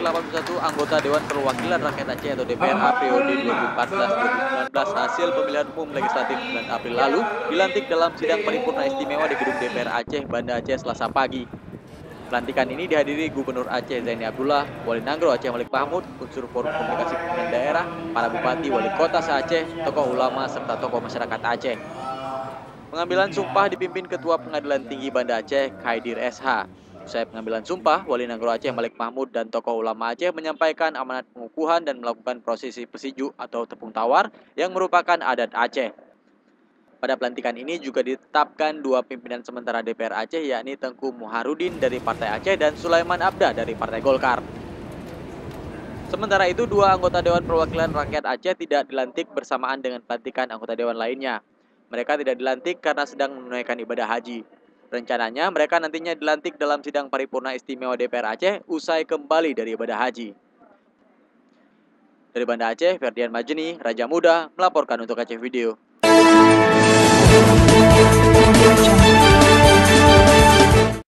ke-81 anggota Dewan Perwakilan Rakyat Aceh atau DPRA periode 2014-2019 hasil pemilihan umum legislatif 9 April lalu dilantik dalam sidang paripurna istimewa di Gedung DPR Aceh, Banda Aceh, Selasa pagi. Pelantikan ini dihadiri Gubernur Aceh Zaini Abdullah, Wali Nanggro Aceh Malik Mahmud, unsur forum komunikasi pimpinan daerah, para bupati, wali kota se-Aceh, tokoh ulama, serta tokoh masyarakat Aceh. Pengambilan sumpah dipimpin Ketua Pengadilan Tinggi Banda Aceh, Khaidir SH. Usai pengambilan sumpah, Wali Nanggro Aceh Malik Mahmud dan tokoh ulama Aceh menyampaikan amanat pengukuhan dan melakukan prosesi pesiju atau tepung tawar yang merupakan adat Aceh. Pada pelantikan ini juga ditetapkan dua pimpinan sementara DPR Aceh, yakni Tengku Muharudin dari Partai Aceh dan Sulaiman Abda dari Partai Golkar. Sementara itu, dua anggota Dewan Perwakilan Rakyat Aceh tidak dilantik bersamaan dengan pelantikan anggota Dewan lainnya. Mereka tidak dilantik karena sedang menunaikan ibadah haji. Rencananya, mereka nantinya dilantik dalam sidang paripurna istimewa DPR Aceh usai kembali dari ibadah haji. Dari Banda Aceh, Ferdian Majeni, Raja Muda, melaporkan untuk Aceh Video.